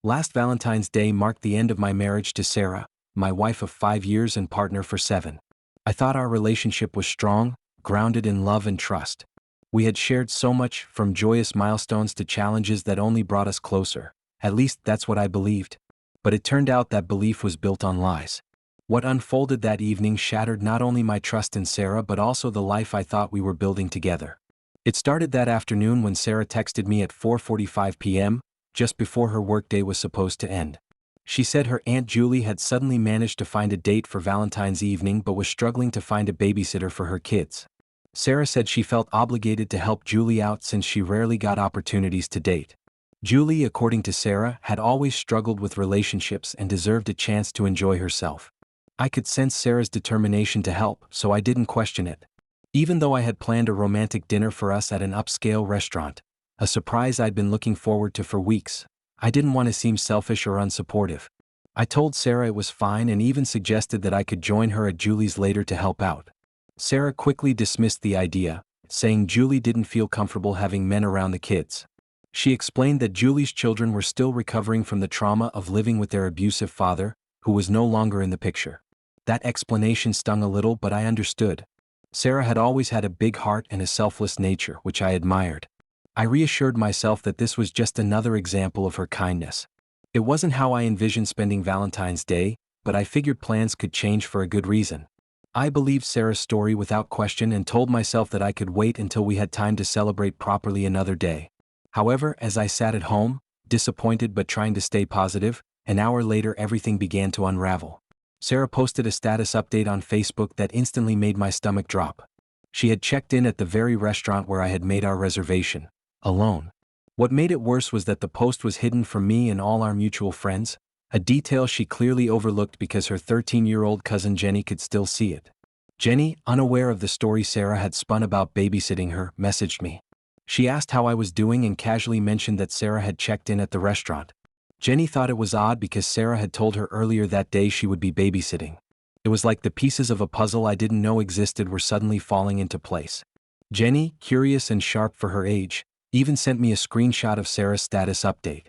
Last Valentine's Day marked the end of my marriage to Sarah, my wife of 5 years and partner for 7. I thought our relationship was strong, grounded in love and trust. We had shared so much, from joyous milestones to challenges that only brought us closer. At least that's what I believed. But it turned out that belief was built on lies. What unfolded that evening shattered not only my trust in Sarah but also the life I thought we were building together. It started that afternoon when Sarah texted me at 4:45 p.m., just before her workday was supposed to end. She said her Aunt Julie had suddenly managed to find a date for Valentine's evening but was struggling to find a babysitter for her kids. Sarah said she felt obligated to help Julie out since she rarely got opportunities to date. Julie, according to Sarah, had always struggled with relationships and deserved a chance to enjoy herself. I could sense Sarah's determination to help, so I didn't question it. Even though I had planned a romantic dinner for us at an upscale restaurant, a surprise I'd been looking forward to for weeks, I didn't want to seem selfish or unsupportive. I told Sarah it was fine and even suggested that I could join her at Julie's later to help out. Sarah quickly dismissed the idea, saying Julie didn't feel comfortable having men around the kids. She explained that Julie's children were still recovering from the trauma of living with their abusive father, who was no longer in the picture. That explanation stung a little, but I understood. Sarah had always had a big heart and a selfless nature, which I admired. I reassured myself that this was just another example of her kindness. It wasn't how I envisioned spending Valentine's Day, but I figured plans could change for a good reason. I believed Sarah's story without question and told myself that I could wait until we had time to celebrate properly another day. However, as I sat at home, disappointed but trying to stay positive, an hour later everything began to unravel. Sarah posted a status update on Facebook that instantly made my stomach drop. She had checked in at the very restaurant where I had made our reservation, alone. What made it worse was that the post was hidden from me and all our mutual friends, a detail she clearly overlooked because her 13-year-old cousin Jenny could still see it. Jenny, unaware of the story Sarah had spun about babysitting her, messaged me. She asked how I was doing and casually mentioned that Sarah had checked in at the restaurant. Jenny thought it was odd because Sarah had told her earlier that day she would be babysitting. It was like the pieces of a puzzle I didn't know existed were suddenly falling into place. Jenny, curious and sharp for her age, even sent me a screenshot of Sarah's status update.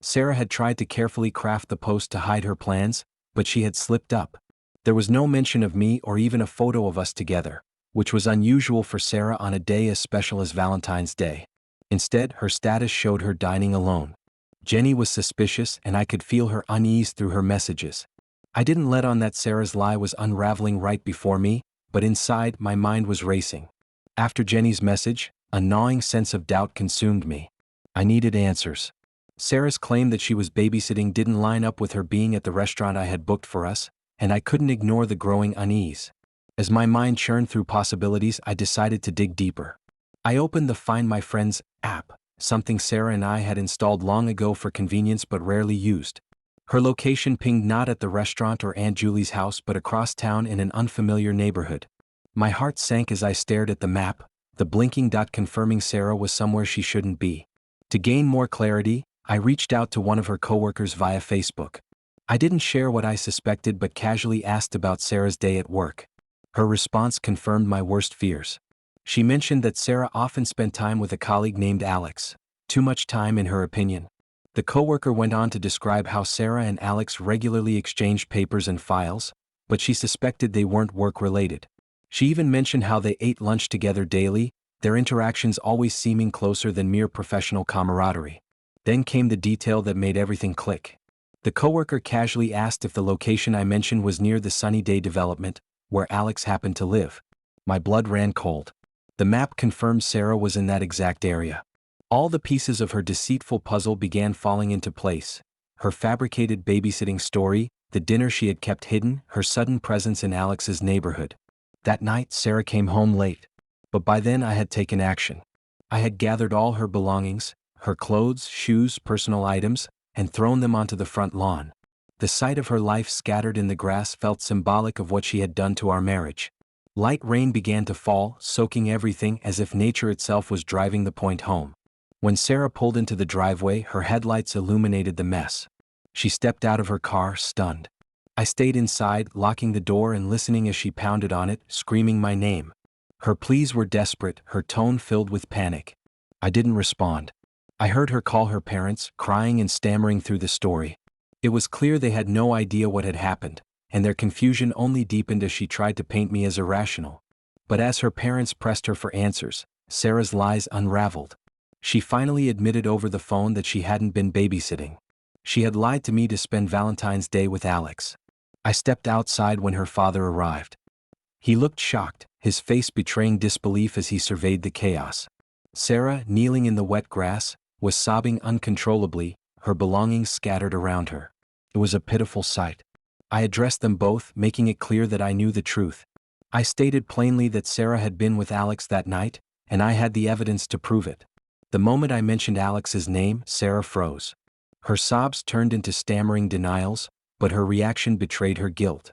Sarah had tried to carefully craft the post to hide her plans, but she had slipped up. There was no mention of me or even a photo of us together, which was unusual for Sarah on a day as special as Valentine's Day. Instead, her status showed her dining alone. Jenny was suspicious and I could feel her unease through her messages. I didn't let on that Sarah's lie was unraveling right before me, but inside my mind was racing. After Jenny's message, a gnawing sense of doubt consumed me. I needed answers. Sarah's claim that she was babysitting didn't line up with her being at the restaurant I had booked for us, and I couldn't ignore the growing unease. As my mind churned through possibilities, I decided to dig deeper. I opened the Find My Friends app, something Sarah and I had installed long ago for convenience but rarely used. Her location pinged not at the restaurant or Aunt Julie's house but across town in an unfamiliar neighborhood. My heart sank as I stared at the map, the blinking dot confirming Sarah was somewhere she shouldn't be. To gain more clarity, I reached out to one of her coworkers via Facebook. I didn't share what I suspected but casually asked about Sarah's day at work. Her response confirmed my worst fears. She mentioned that Sarah often spent time with a colleague named Alex, too much time in her opinion. The coworker went on to describe how Sarah and Alex regularly exchanged papers and files, but she suspected they weren't work-related. She even mentioned how they ate lunch together daily, their interactions always seeming closer than mere professional camaraderie. Then came the detail that made everything click. The coworker casually asked if the location I mentioned was near the Sunny Day development, where Alex happened to live. My blood ran cold. The map confirmed Sarah was in that exact area. All the pieces of her deceitful puzzle began falling into place. Her fabricated babysitting story, the dinner she had kept hidden, her sudden presence in Alex's neighborhood. That night, Sarah came home late. But by then I had taken action. I had gathered all her belongings, her clothes, shoes, personal items, and thrown them onto the front lawn. The sight of her life scattered in the grass felt symbolic of what she had done to our marriage. Light rain began to fall, soaking everything as if nature itself was driving the point home. When Sarah pulled into the driveway, her headlights illuminated the mess. She stepped out of her car, stunned. I stayed inside, locking the door and listening as she pounded on it, screaming my name. Her pleas were desperate, her tone filled with panic. I didn't respond. I heard her call her parents, crying and stammering through the story. It was clear they had no idea what had happened, and their confusion only deepened as she tried to paint me as irrational. But as her parents pressed her for answers, Sarah's lies unraveled. She finally admitted over the phone that she hadn't been babysitting. She had lied to me to spend Valentine's Day with Alex. I stepped outside when her father arrived. He looked shocked, his face betraying disbelief as he surveyed the chaos. Sarah, kneeling in the wet grass, was sobbing uncontrollably, her belongings scattered around her. It was a pitiful sight. I addressed them both, making it clear that I knew the truth. I stated plainly that Sarah had been with Alex that night, and I had the evidence to prove it. The moment I mentioned Alex's name, Sarah froze. Her sobs turned into stammering denials, but her reaction betrayed her guilt.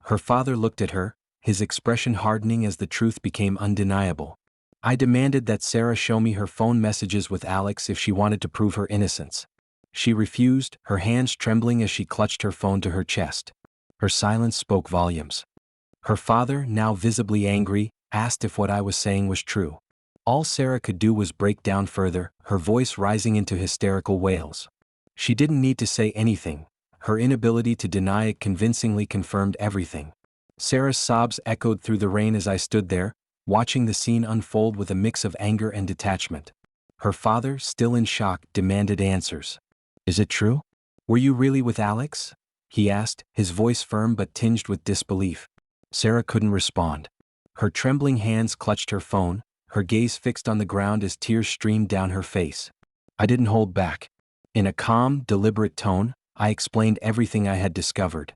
Her father looked at her, his expression hardening as the truth became undeniable. I demanded that Sarah show me her phone messages with Alex if she wanted to prove her innocence. She refused, her hands trembling as she clutched her phone to her chest. Her silence spoke volumes. Her father, now visibly angry, asked if what I was saying was true. All Sarah could do was break down further, her voice rising into hysterical wails. She didn't need to say anything. Her inability to deny it convincingly confirmed everything. Sarah's sobs echoed through the rain as I stood there, watching the scene unfold with a mix of anger and detachment. Her father, still in shock, demanded answers. "Is it true? Were you really with Alex?" he asked, his voice firm but tinged with disbelief. Sarah couldn't respond. Her trembling hands clutched her phone, her gaze fixed on the ground as tears streamed down her face. I didn't hold back. In a calm, deliberate tone, I explained everything I had discovered.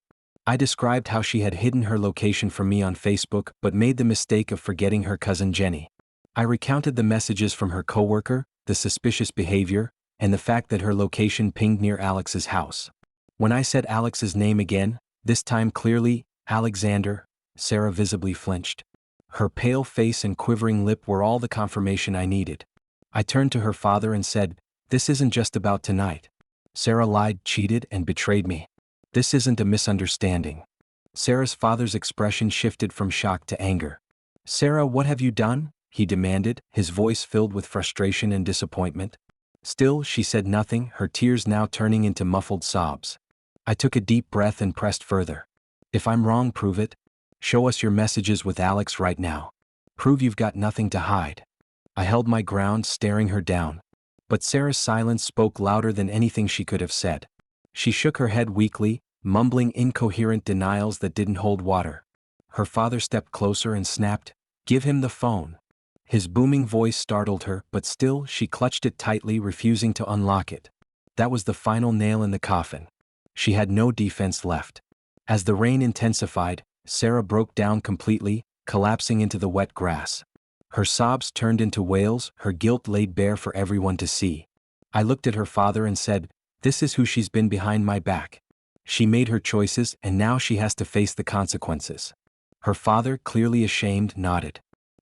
I described how she had hidden her location from me on Facebook but made the mistake of forgetting her cousin Jenny. I recounted the messages from her coworker, the suspicious behavior, and the fact that her location pinged near Alex's house. When I said Alex's name again, this time clearly, Alexander, Sarah visibly flinched. Her pale face and quivering lip were all the confirmation I needed. I turned to her father and said, "This isn't just about tonight. Sarah lied, cheated, and betrayed me. This isn't a misunderstanding." Sarah's father's expression shifted from shock to anger. "Sarah, what have you done?" he demanded, his voice filled with frustration and disappointment. Still, she said nothing, her tears now turning into muffled sobs. I took a deep breath and pressed further. "If I'm wrong, prove it. Show us your messages with Alex right now. Prove you've got nothing to hide." I held my ground, staring her down. But Sarah's silence spoke louder than anything she could have said. She shook her head weakly, mumbling incoherent denials that didn't hold water. Her father stepped closer and snapped, "Give him the phone." His booming voice startled her, but still she clutched it tightly, refusing to unlock it. That was the final nail in the coffin. She had no defense left. As the rain intensified, Sarah broke down completely, collapsing into the wet grass. Her sobs turned into wails, her guilt laid bare for everyone to see. I looked at her father and said, "This is who she's been behind my back. She made her choices and now she has to face the consequences." Her father, clearly ashamed, nodded.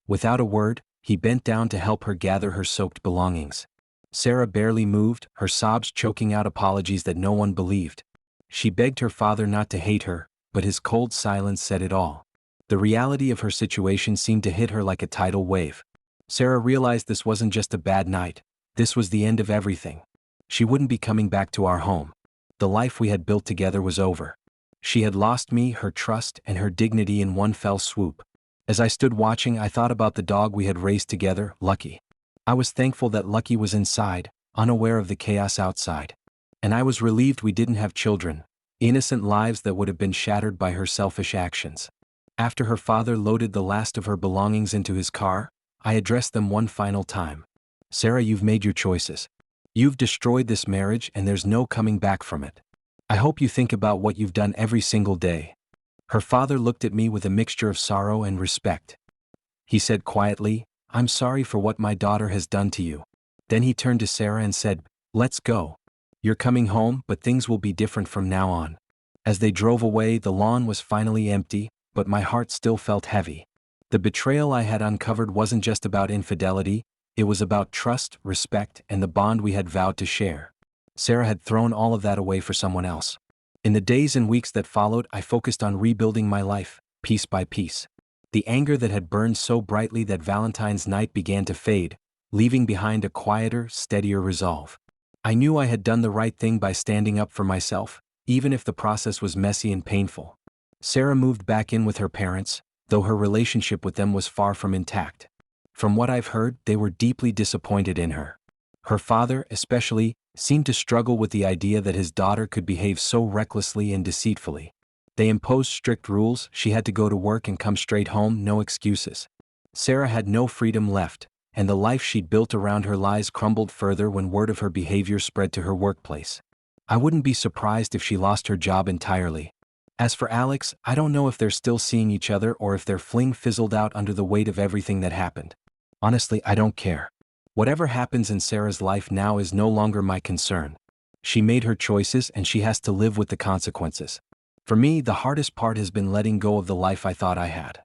Without a word, he bent down to help her gather her soaked belongings. Sarah barely moved, her sobs choking out apologies that no one believed. She begged her father not to hate her, but his cold silence said it all. The reality of her situation seemed to hit her like a tidal wave. Sarah realized this wasn't just a bad night, this was the end of everything. She wouldn't be coming back to our home. The life we had built together was over. She had lost me, her trust, and her dignity in one fell swoop. As I stood watching, I thought about the dog we had raised together, Lucky. I was thankful that Lucky was inside, unaware of the chaos outside. And I was relieved we didn't have children, innocent lives that would have been shattered by her selfish actions. After her father loaded the last of her belongings into his car, I addressed them one final time. "Sarah, you've made your choices. You've destroyed this marriage and there's no coming back from it. I hope you think about what you've done every single day." Her father looked at me with a mixture of sorrow and respect. He said quietly, "I'm sorry for what my daughter has done to you." Then he turned to Sarah and said, "Let's go. You're coming home, but things will be different from now on." As they drove away, the lawn was finally empty, but my heart still felt heavy. The betrayal I had uncovered wasn't just about infidelity, it was about trust, respect, and the bond we had vowed to share. Sarah had thrown all of that away for someone else. In the days and weeks that followed, I focused on rebuilding my life, piece by piece. The anger that had burned so brightly that Valentine's night began to fade, leaving behind a quieter, steadier resolve. I knew I had done the right thing by standing up for myself, even if the process was messy and painful. Sarah moved back in with her parents, though her relationship with them was far from intact. From what I've heard, they were deeply disappointed in her. Her father, especially, seemed to struggle with the idea that his daughter could behave so recklessly and deceitfully. They imposed strict rules: she had to go to work and come straight home, no excuses. Sarah had no freedom left, and the life she'd built around her lies crumbled further when word of her behavior spread to her workplace. I wouldn't be surprised if she lost her job entirely. As for Alex, I don't know if they're still seeing each other or if their fling fizzled out under the weight of everything that happened. Honestly, I don't care. Whatever happens in Sarah's life now is no longer my concern. She made her choices and she has to live with the consequences. For me, the hardest part has been letting go of the life I thought I had.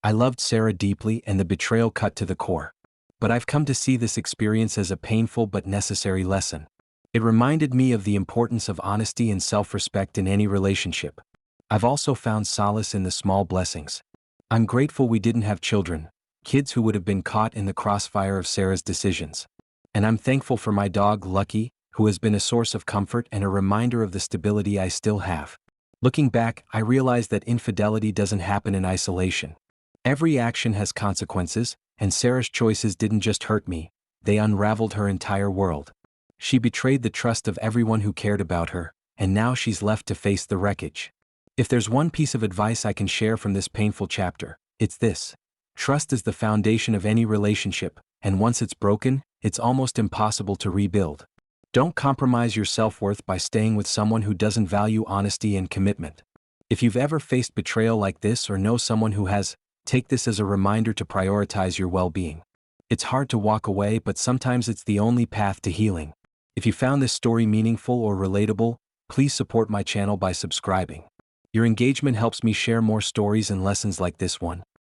I loved Sarah deeply and the betrayal cut to the core. But I've come to see this experience as a painful but necessary lesson. It reminded me of the importance of honesty and self-respect in any relationship. I've also found solace in the small blessings. I'm grateful we didn't have children, kids who would have been caught in the crossfire of Sarah's decisions. And I'm thankful for my dog, Lucky, who has been a source of comfort and a reminder of the stability I still have. Looking back, I realized that infidelity doesn't happen in isolation. Every action has consequences, and Sarah's choices didn't just hurt me, they unraveled her entire world. She betrayed the trust of everyone who cared about her, and now she's left to face the wreckage. If there's one piece of advice I can share from this painful chapter, it's this. Trust is the foundation of any relationship, and once it's broken, it's almost impossible to rebuild. Don't compromise your self-worth by staying with someone who doesn't value honesty and commitment. If you've ever faced betrayal like this or know someone who has, take this as a reminder to prioritize your well-being. It's hard to walk away, but sometimes it's the only path to healing. If you found this story meaningful or relatable, please support my channel by subscribing. Your engagement helps me share more stories and lessons like this one.